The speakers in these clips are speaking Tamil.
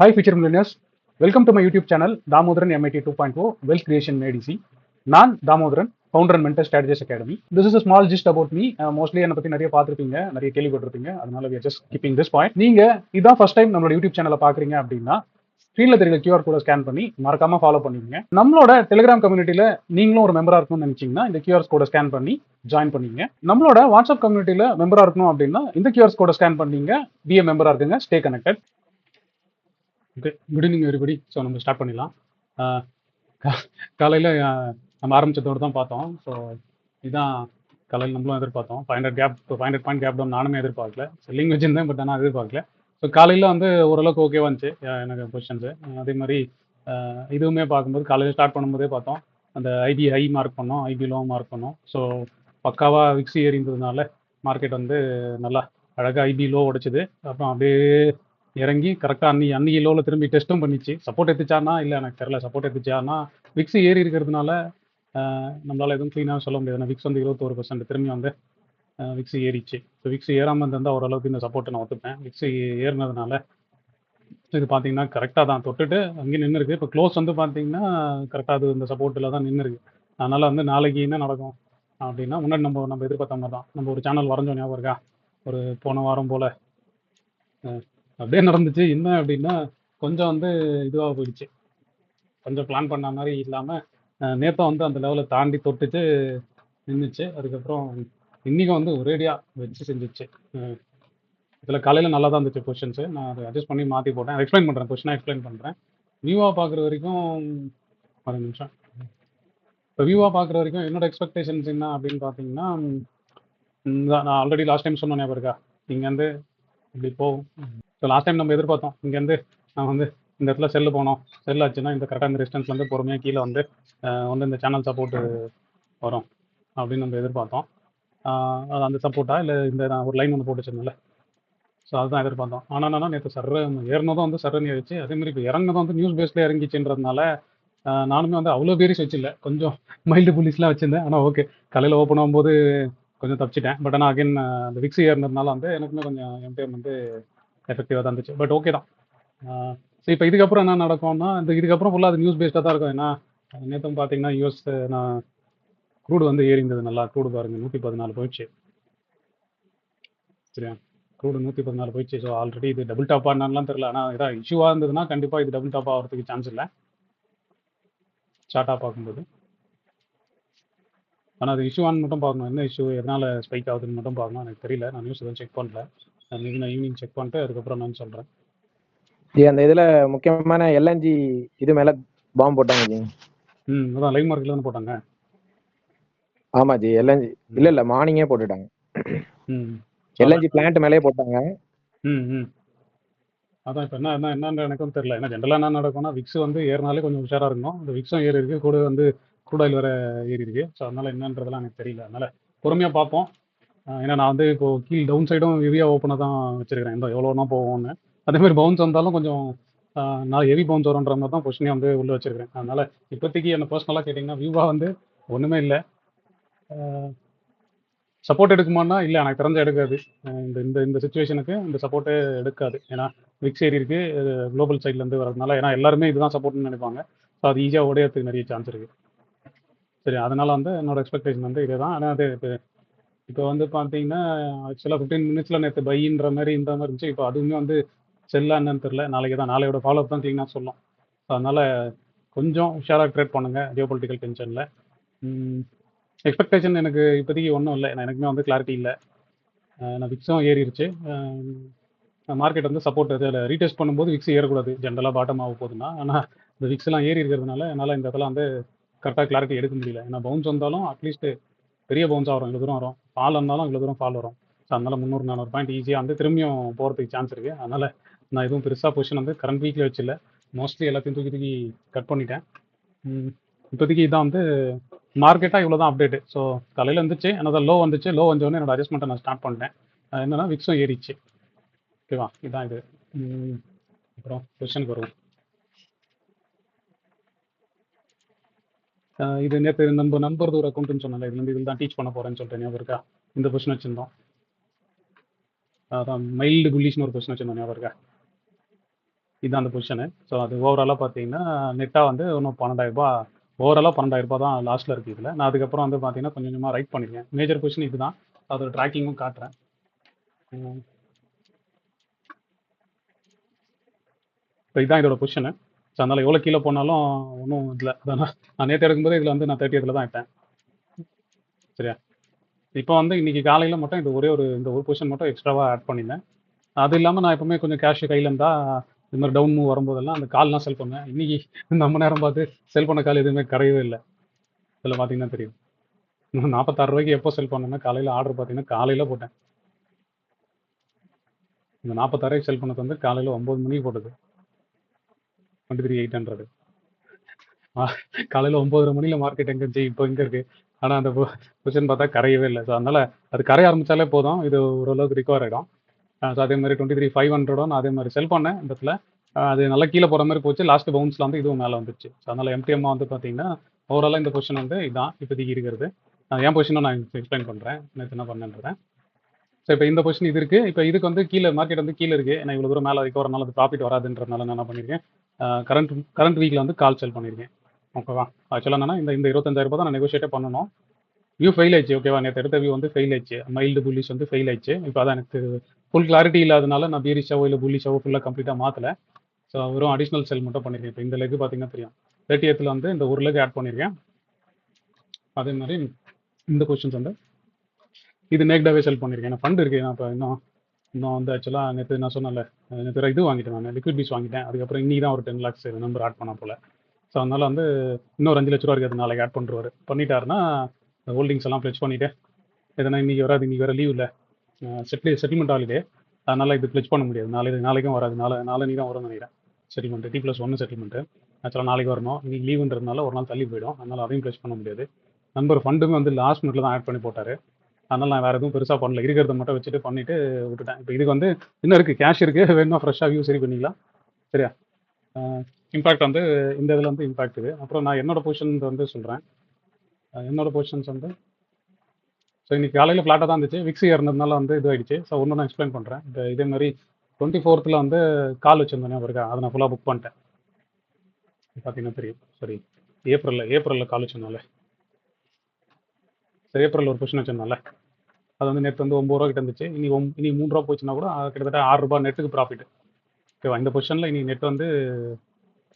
Hi, future millennials. Welcome to my YouTube channel, Damodaran MIT 2.0 Wealth Creation Made Easy. நான் Damodaran, founder and mentor strategist academy. This is a small gist about me. Mostly என்னை பற்றி நிறைய பார்த்துருப்பீங்க, நிறைய கேள்விப்பட்டிருப்பீங்க. அதனால we are just keeping this point. நீங்க இதான் ஃபர்ஸ்ட் டைம் நம்மளோட யூடியூப் சேனலை பார்க்குறீங்க அப்படின்னா ஸ்க்ரீனில் தெரியுற QR கோடை ஸ்கேன் பண்ணி மறக்காம ஃபாலோ பண்ணிக்கங்க. நம்மளோட டெலிகிராம் கம்யூனிட்டியில் நீங்களும் ஒரு மெம்பராக இருக்கணும்னு நினைச்சீங்கன்னா இந்த QR கோடை ஸ்கேன் பண்ணி ஜாயின் பண்ணிங்க. நம்மளோட வாட்ஸ்அப் கம்யூனிட்டியில் மெம்பராக இருக்கணும் அப்படின்னா இந்த QR கோடை ஸ்கேன் பண்ணீங்க, பிஏ மெம்பராக இருக்குங்க, stay connected. Okay, good evening everybody. So நம்ம ஸ்டார்ட் பண்ணிடலாம். காலையில் நம்ம ஆரம்பிச்சதோடு தான் பார்த்தோம். ஸோ இதுதான் காலையில் நம்மளும் எதிர்பார்த்தோம். 500 பாயிண்ட் கேப் டவுன் நானுமே எதிர்பார்க்கல. செல்லிங் வச்சுருந்தேன், பட் ஆனால் எதிர்பார்க்கல. ஸோ காலையில் வந்து ஓரளவுக்கு ஓகேவா இருந்துச்சு எனக்கு பொசிஷன்ஸு. அதே மாதிரி இதுவுமே பார்க்கும்போது காலையில் ஸ்டார்ட் பண்ணும்போதே பார்த்தோம், அந்த ஐபி ஹை மார்க் பண்ணோம், ஐபி லோ மார்க் பண்ணோம். ஸோ பக்காவாக விக்ஸி ஏறிந்ததுனால மார்க்கெட் வந்து நல்லா அழகாக ஐபி லோ உடைச்சிது. அப்புறம் அப்படியே இறங்கி கரெக்டாக அன்னைக்கு லோவில் திரும்பி டெஸ்ட்டும் பண்ணிச்சு. சப்போர்ட் எடுத்துச்சானா இல்லை எனக்கு தெரியல. சப்போர்ட் எடுத்துச்சானா விக்ஸ் ஏறி இருக்கிறதுனால நம்மளால் எதுவும் க்ளீனாக சொல்ல முடியாது. ஏன்னா விக்ஸ் வந்து 21% திரும்பி வந்து விக்ஸ் ஏறிச்சு. ஸோ விக்ஸ் ஏறாமல் இருந்தால் ஓரளவுக்கு இந்த சப்போர்ட்டை நான் ஒத்துப்பேன். விக்ஸ் ஏறினதுனால இது பார்த்தீங்கன்னா கரெக்டாக தான் தொட்டுட்டு அங்கேயும் நின்று இருக்கு. இப்போ க்ளோஸ் வந்து பார்த்தீங்கன்னா கரெக்டாக அது இந்த சப்போர்ட்டில் தான் நின்று இருக்கு. அதனால் வந்து நாளைக்கு என்ன நடக்கும் அப்படின்னா, முன்னாடி நம்ம எதிர்பார்த்த மாதிரி தான். நம்ம ஒரு சேனல் வரைஞ்சோம், ஞாபகம் இருக்கா? ஒரு போன வாரம் போல் அப்படியே நடந்துச்சு. என்ன அப்படின்னா கொஞ்சம் வந்து இதுவாக போயிடுச்சு. கொஞ்சம் பிளான் பண்ண மாதிரி இல்லாமல் நேற்று வந்து அந்த லெவலை தாண்டி தொட்டுச்சு, நின்றுச்சு. அதுக்கப்புறம் இன்றைக்கும் வந்து ஒரேடியாக வச்சு செஞ்சிச்சு. இதில் காலையில் நல்லா தான் இருந்துச்சு கொஷின்ஸு. நான் அதை அட்ஜஸ்ட் பண்ணி மாற்றி போட்டேன். எக்ஸ்பிளைன் பண்ணுறேன், கொஷினாக எக்ஸ்பிளைன் பண்ணுறேன். வியூவாக பார்க்குற வரைக்கும் ஒரு நிமிஷம். இப்போ வியூவாக பார்க்குற வரைக்கும் என்னோட எக்ஸ்பெக்டேஷன்ஸ் என்ன அப்படின்னு பார்த்தீங்கன்னா, நான் ஆல்ரெடி லாஸ்ட் டைம் சொன்னேன், ஞாபகம் இருக்கா? இங்கேருந்து இப்படி போகும். ஸோ லாஸ்ட் டைம் நம்ம எதிர்பார்த்தோம், இங்கேருந்து நான் வந்து இந்த இடத்துல செல்லு போனோம். செல் ஆச்சுன்னா இந்த கரெக்டாக இந்த டிஸ்டன்ஸ்லேருந்து பொறுமையாக கீழே வந்து இந்த சேனல் சப்போர்ட்டு வரும் அப்படின்னு நம்ம எதிர்பார்த்தோம். அது அந்த சப்போர்ட்டா இல்லை இந்த நான் ஒரு லைன் ஒன்று போட்டு வச்சிருந்தேன்ல, ஸோ அதுதான் எதிர்பார்த்தோம். ஆனால் என்னன்னா நேற்று ஏறினதும் வந்து சர்றன்னு ஏறிச்சு. அதேமாதிரி இப்போ இறங்கினதும் வந்து நியூஸ் பேஸில் இறங்கிச்சுன்றதுனால நானுமே வந்து அவ்வளோ பேரிஸ் வச்சில்ல, கொஞ்சம் மைல்டு புலிஸ்லாம் வச்சுருந்தேன். ஆனால் ஓகே, காலையில் ஓப்பன் ஆகும்போது கொஞ்சம் தப்பிச்சிட்டேன். பட் ஆனால் அகைன் அந்த விக்ஸ் ஏறினதுனால வந்து எனக்குமே கொஞ்சம் எம்டிஎம் வந்து எஃபெக்டிவாக தான் இருந்துச்சு. பட் ஓகே தான். ஸோ இப்போ இதுக்கப்புறம் என்ன நடக்கும்னா, இதுக்கப்புறம் ஃபுல்லாக அது நியூஸ் பேஸ்டாக தான் இருக்கும். ஏன்னா நேற்றும் பார்த்தீங்கன்னா யூஎஸ் நான் க்ரூடு வந்து ஏறி இருந்தது. நல்லா க்ரூடு பாருங்கள், 114 போயிடுச்சு. சரியா, க்ரூடு 114 போயிடுச்சு. ஸோ ஆல்ரெடி இது டபுள் டாப் ஆனாலாம் தெரியல. ஆனால் ஏதாவது இஷ்யூவாக இருந்ததுன்னா கண்டிப்பாக இது டபுள் டாப் ஆகிறதுக்கு சான்ஸ் இல்லை சார்ட்டாக பார்க்கும்போது. ஆனால் அது இஷ்யூவான்னு மட்டும் பார்க்கணும். என்ன இஷ்யூ, எதனால் ஸ்பைக் ஆகுதுன்னு மட்டும் பார்க்கணும். எனக்கு தெரியல, நான் நியூஸ் எதுவும் செக் பண்ணல. மேபி நான் ஈவினிங் செக் பண்ணிட்டு அதுக்கப்புறம் நான் சொல்கிறேன். அந்த இதுல முக்கியமான எல்என்ஜி இது மேல பாம்பு போட்டாங்க ஜி. அதான் லைவ் மார்க்கெட்ல வந்து போட்டாங்க. ஆமா ஜி, எல்என்ஜி இல்ல மார்னிங்கே போட்டுட்டாங்க. எல்என்ஜி பிளான்ட் மேலே போட்டாங்க. அதான் இப்போ என்னன்னு எனக்கும் தெரியல. ஏன்னா ஜென்ரலாக என்ன நடக்கும்னா, விக்ஸ் வந்து ஏறினாலே கொஞ்சம் உஷாராக இருக்கணும். அந்த விக்ஸும் ஏறி இருக்கு, கூட வந்து க்ரூட் ஆயில் வேற ஏறி இருக்கு. ஸோ அதனால என்னன்றதெல்லாம் எனக்கு தெரியல. அதனால பொறுமையாக பார்ப்போம். ஏன்னா நான் வந்து இப்போ கீழ் டவுன் சைடும் ஹெவியாக ஓப்பனாக தான் வச்சிருக்கிறேன். இந்த எவ்வளோனா போகும்னு. அதேமாதிரி பவுன்ஸ் வந்தாலும் கொஞ்சம் நான் ஹெவி பவுன்ஸ் வரும்ன்ற மாதிரி தான் பொசிஷனே வந்து உள்ளே வச்சிருக்கிறேன். அதனால இப்போதைக்கு என்ன பர்சனலாக கேட்டிங்கன்னா, வியூவாக வந்து ஒன்றுமே இல்லை. சப்போர்ட் எடுக்குமானா இல்லை, எனக்கு தெரிஞ்ச எடுக்காது. இந்த இந்த இந்த சுச்சுவேஷனுக்கு இந்த சப்போர்ட்டே எடுக்காது. ஏன்னா விக்ஸ் ஏறி இருக்கு, குளோபல் சைட்லேருந்து வரதுனால. ஏன்னா எல்லாருமே இதுதான் சப்போர்ட்னு நினைப்பாங்க. ஸோ அது ஈஸியாக உடையறதுக்கு நிறைய சான்ஸ் இருக்குது. சரி, அதனால் வந்து என்னோட எக்ஸ்பெக்டேஷன் வந்து இதே தான். ஆனால் அது இப்போ வந்து பார்த்தீங்கன்னா ஆக்சுவலாக 15 மினிட்ஸில் நேற்று பையின்ற மாதிரி இந்த மாதிரி இருந்துச்சு. இப்போ அதுவுமே வந்து செல்லா என்னன்னு தெரில. நாளைக்கு தான், நாளையோட ஃபாலோ அப் தான் க்ளீனாக சொல்லும். ஸோ அதனால் கொஞ்சம் உஷாராக ட்ரேட் பண்ணுங்கள் ஜியோ பொலிட்டிக்கல் டென்ஷனில். எக்ஸ்பெக்டேஷன் எனக்கு இப்போதைக்கு ஒன்றும் இல்லை. எனக்குமே வந்து கிளாரிட்டி இல்லை. நான் விக்ஸும் ஏறிடுச்சு. மார்க்கெட் வந்து சப்போர்ட் இதில் ரீடெஸ்ட் பண்ணும்போது விக்ஸ் ஏறக்கூடாது, ஜென்ரலாக பாட்டம் ஆக போகுதுன்னா. ஆனால் இந்த விக்ஸ்லாம் ஏறி இருக்கிறதுனால என்னால் இந்த இடத்துல வந்து கரெக்டாக கிளாரிட்டி எடுக்க முடியல. ஏன்னா பவுன்ஸ் வந்தாலும் அட்லீஸ்ட் பெரிய பவுன்ஸாக வரும், இவ்வளோ தூரம் வரும். ஃபால் இருந்தாலும் இவ்வளோ தூரம் ஃபால் வரும். ஸோ அதனால் 300-400 பாயிண்ட் ஈஸியாக வந்து திரும்பியும் போகிறதுக்கு சான்ஸ் இருக்குது. அதனால் நான் எதுவும் பெருசாக பொசிஷன் வந்து கரண்ட் வீக்கில் வச்சில்ல. மோஸ்ட்லி எல்லாத்தையும் தூக்கி கட் பண்ணிட்டேன். இப்போதைக்கு இதான் வந்து மார்க்கெட்டாக இவ்வளோ தான் அப்டேட்டு. ஸோ காலையில் வந்துச்சு, என்னோட லோ வந்துச்சு. லோ வந்தோடனே என்னோட அட்ஜஸ்ட்மெண்ட்டை நான் ஸ்டார்ட் பண்ணிட்டேன். என்னென்னா விக்ஸும் ஏறிச்சு. ஓகேவா, இதுதான் இது. அப்புறம் கொஸ்டினுக்கு வருவோம். இது நேற்று நம்ம நம்புறது ஒரு அக்கௌண்ட்டுன்னு சொன்னால, இதுலேருந்து இதில் தான் டீச் பண்ண போகிறேன்னு சொல்லிட்டு ஞாபகம் இருக்கா? இந்த கொஸ்டின் வச்சுருந்தோம். அதான் மைல்டு புல்லிஷ்னு ஒரு கொஸ்டின் வச்சுருந்தோம், ஞாபகம் இருக்கா? இதுதான் அந்த பொசிஷனு. ஸோ அது ஓவராலாக பார்த்தீங்கன்னா நெட்டாக வந்து இன்னும் 12,000 ஓவராலாக 12,000 தான் லாஸ்ட்டில் இருக்குது இதில். நான் அதுக்கப்புறம் வந்து பார்த்தீங்கன்னா கொஞ்சம் கொஞ்சமாக ரைட் பண்ணியிருக்கேன். மேஜர் பொசிஷன் இது தான். அதோட ட்ராக்கிங்கும் காட்டுறேன். இப்போ இதுதான் இதோட பொசிஷனு. ஸோ அதனால் எவ்வளோ கீழே போனாலும் ஒன்றும் இல்லை. அதான் நான் நேற்று எடுக்கும்போது இதில் வந்து நான் 30th தான் எடுத்தேன். சரியா? இப்போ வந்து இன்னைக்கு காலையில் மட்டும் இந்த ஒரு பொசிஷன் மட்டும் எக்ஸ்ட்ராவாக ஆட் பண்ணியிருந்தேன். அது இல்லாமல் நான் எப்பவுமே கொஞ்சம் கேஷ் கையில் இருந்தால் இது மாதிரி டவுன் மூவ் வரும்போதெல்லாம் அந்த கால்லாம் செல் பண்ணுவேன். இன்னைக்கு நம்ம நேரம் பார்த்து செல் பண்ண கால் எதுவுமே கரையவே இல்லை. இதில் பார்த்தீங்கன்னா தெரியும். 46 ரூபாய்க்கு எப்போ செல் பண்ணேன்னா காலையில் ஆர்டர் பார்த்தீங்கன்னா காலையில் போட்டேன். இந்த 46 செல் பண்ணது வந்து காலையில் 9 மணிக்கு போட்டது. 23,800 காலையில் 9:30 மணியில் மார்க்கெட் எங்கே இருந்துச்சு இப்போ எங்கே இருக்குது. ஆனால் அந்த பொசிஷன் பார்த்தா கரையவே இல்லை. ஸோ அதனால் அது கரைய ஆரம்பித்தாலே போதும், இது ஓரளவுக்கு ரிகவர் ஆகிடும். ஸோ அதே மாதிரி 23,500 அதே மாதிரி செல் பண்ணேன் இந்த இடத்துல. அது நல்லா கீழே போகிற மாதிரி போச்சு. லாஸ்ட் பவுன்ஸில் வந்து இதுவும் மேலே வந்துச்சு. ஸோ அதனால் எம்டிஎம்மாக வந்து பார்த்தீங்கன்னா ஓவராலாக இந்த பொசிஷன் வந்து இதான் இப்போதைக்கு இருக்கிறது. என் பொசிஷனும் நான் எக்ஸ்பிளைன் பண்ணுறேன் நேற்று என்ன பண்ணேன்றேன். ஸோ இப்போ இந்த பொசிஷன் இது இருக்குது. இப்போ இதுக்கு வந்து கீழே மார்க்கெட் வந்து கீழே இருக்குது. ஏன்னா இவ்வளோ தூரம் மேலே ரிகவர் ஆனாலும் அது ப்ராஃபிட் வராதுன்றதுனால நான் என்ன பண்ணியிருக்கேன், கரண்ட் வீக்கில் வந்து கால் செல் பண்ணியிருக்கேன். ஓகேவா? ஆக்சுவலாக என்னன்னா இந்த 25,000 தான் நான் நெகோஷியேட்டே பண்ணணும். வியூ ஃபெயில் ஆயிடுச்சு. ஓகேவா? நேற்று எடுத்த வியூ வந்து ஃபெயில் ஆயிடுச்சு. மைல்டு புல்லிஷ் வந்து ஃபெயில் ஆயிடுச்சு. இப்போ அதான் எனக்கு ஃபுல் கிளாரிட்டி இல்லாதனால நான் பீரிஷாவோ இல்லை புல்லிஷாவோ ஃபுல்லாக கம்ப்ளீட்டாக மாற்றலை. ஸோ வெறும் அடிஷ்னல் செல் மட்டும் பண்ணியிருக்கேன். இப்போ இந்த லெக் பார்த்தீங்கன்னா தெரியும், 30th வந்து இந்த ஒரு லெக் ஆட் பண்ணியிருக்கேன். அதே மாதிரி இந்த கொஸ்டின்ஸ் வந்து இது நேக்டாகவே செல் பண்ணியிருக்கேன். ஏன்னா ஃபண்ட் இருக்குது. நான் இப்போ இன்னும் வந்து ஆக்சுவலாக நேற்று நான் சொன்னல, நேற்று இது வாங்கிட்டேன், நான் லிக்விட் பீஸ் வாங்கிட்டேன். அதுக்கப்புறம் இன்னி தான் ஒரு 10 lakhs நம்பர் ஆட் பண்ண போல. ஸோ அதனால் வந்து இன்னொரு 5 லட்ச ரூபா இருக்குது. நாளைக்கு ஆட் பண்ணுறாரு. பண்ணிட்டாருன்னா ஹோல்டிங்ஸ் எல்லாம் ப்ளெச் பண்ணிவிட்டு எதனா இன்றைக்கி வராது, இன்றைக்கி வேறு லீவ் இல்லை, செட்டில்மெண்ட் ஹாலிடே, அதனால் இது ப்ளெச் பண்ண முடியாது. நாளைக்கும் வராது. நாளை தான் வரும்னு நினைக்கிறேன். Settlement T+1 settlement. ஆக்சுவலாக நாளைக்கு வரணும். இன்றைக்கி லீவுன்றதுனால ஒரு நாள் தள்ளி போயிடும். அதனால் அதையும் ப்ளெச் பண்ண முடியாது. நம்பர் ஃபண்டுமே வந்து லாஸ்ட் மினிட்ல தான் ஆட் பண்ணி போட்டார். அதனால் நான் வேறு எதுவும் பெருசாக பண்ணல. இருக்கிறத மட்டும் வச்சுட்டு பண்ணிவிட்டு விட்டுட்டேன். இப்போ இதுக்கு வந்து இன்னும் இருக்குது, கேஷ் இருக்குது, வேணுமா ஃப்ரெஷ்ஷாக வியூ சரி பண்ணிக்கலாம். சரியா? இம்பாக்ட் வந்து இந்த இதில் வந்து இம்பாக்ட் இது. அப்புறம் நான் என்னோட பொசிஷன் வந்து சொல்கிறேன். என்னோட பொசிஷன்ஸ் வந்து ஸோ இன்றைக்கி காலையில் ஃப்ளாட்டாக தான் இருந்துச்சு. விக்ஸ் ஏறினதுனால வந்து இது ஆகிடுச்சு. ஸோ ஒன்று நான் எக்ஸ்பிளைன் பண்ணுறேன். இப்போ இதே மாதிரி 24th வந்து கால் வச்சுருந்தேன் இருக்கா, அதை நான் ஃபுல்லாக புக் பண்ணிட்டேன். பார்த்தீங்கன்னா தெரியும். சரி, ஏப்ரலில் கால் வச்சுருந்தோம்ல. சரி, ஏப்ரலில் ஒரு பொசிஷன் வச்சுருந்தோம்ல, அது வந்து நேற்று வந்து 9 ரூபா கிட்ட இருந்துச்சு. இனி 3 ரூபா போச்சுன்னா கூட கிட்டத்தட்ட 6 ரூபா நெட்டுக்கு ப்ராஃபிட். ஓகேவா? இந்த பொசிஷனில் இனி நெட் வந்து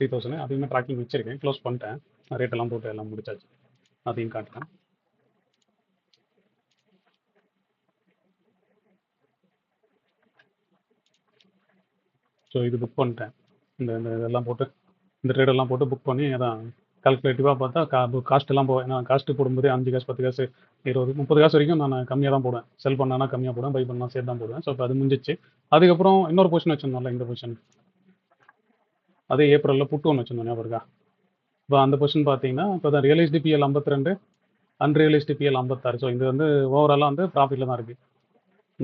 3000. அதையுமே ட்ராக்கிங் வச்சுருக்கேன். க்ளோஸ் பண்ணிட்டேன். ரேட்டெல்லாம் போட்டு எல்லாம் முடிச்சாச்சு. அதையும் காட்டுறேன். ஸோ இது புக் பண்ணிட்டேன். இந்த இதெல்லாம் போட்டு இந்த ட்ரேடெல்லாம் போட்டு புக் பண்ணி அதான் கால்குலேட்டிவாக பார்த்தா காஸ்ட் எல்லாம் போவேன். நான் காஸ்ட்டு போடும்போது 5 காசு 10 காசு 20 30 காசு வரைக்கும் நான் கம்மியாக தான் போடுவேன். செல் பண்ணானா கம்மியாக போடுவேன், பை பண்ணால் சேர்த்து தான் போடுவேன். ஸோ இப்போ அது முடிஞ்சிச்சு. அதுக்கப்புறம் இன்னொரு பொசிஷன் வச்சுருந்தோம்ல, இந்த பொசிஷன் அதே ஏப்ரலில் புட்டு ஒன்று வச்சுருந்தோம், ஞாபகம் இருக்கா? இப்போ அந்த பொசிஷன் பார்த்தீங்கன்னா இப்போ தான் realised PL 52, unrealised PL 56. So இது வந்து ஓவராலாக வந்து ப்ராஃபிட்டில் தான் இருக்குது.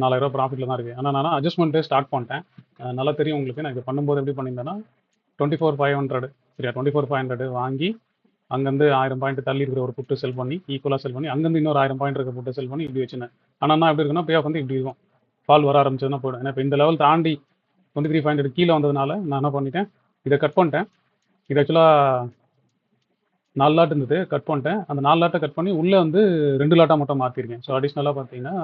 4000 ரூபா ப்ராஃபிட்டில் தான் இருக்குது. ஆனால் நான் அட்ஜஸ்ட்மெண்ட்டே ஸ்டார்ட் பண்ணிட்டேன். நல்லா தெரியும் உங்களுக்கு. நான் இது பண்ணும்போது எப்படி பண்ணியிருந்தேன்னா 24,500 சரியா, 24,500 வாங்கி அங்கேருந்து 1000 பாயிண்ட் தள்ளி இருக்கிற ஒரு புட்டு செல் பண்ணி ஈக்குவலாக செல் பண்ணி அங்கேருந்து இன்னொரு 1000 பாயிண்ட் இருக்க புட்டு செல் பண்ணி இப்படி வச்சுருந்தேன். ஆனால் நான் எப்படி இருக்குன்னா பே ஆஃப் வந்து இப்படி இருக்கும். ஃபால் வர ஆரம்பிச்சதுன்னா போய்டும். ஏன்னா இப்போ இந்த லெவல் தாண்டி 23,500 கீழே வந்ததுனால நான் என்ன பண்ணிட்டேன், இதை கட் பண்ணிட்டேன். இது ஆக்சுவலாக 4 லாட் இருந்தது, கட் பண்ணிட்டேன். அந்த 4 லாட்டை கட் பண்ணி உள்ளே வந்து 2 லாட்டாக மட்டும் மாற்றிருக்கேன். ஸோ அடிஷ்னலாக பார்த்தீங்கன்னா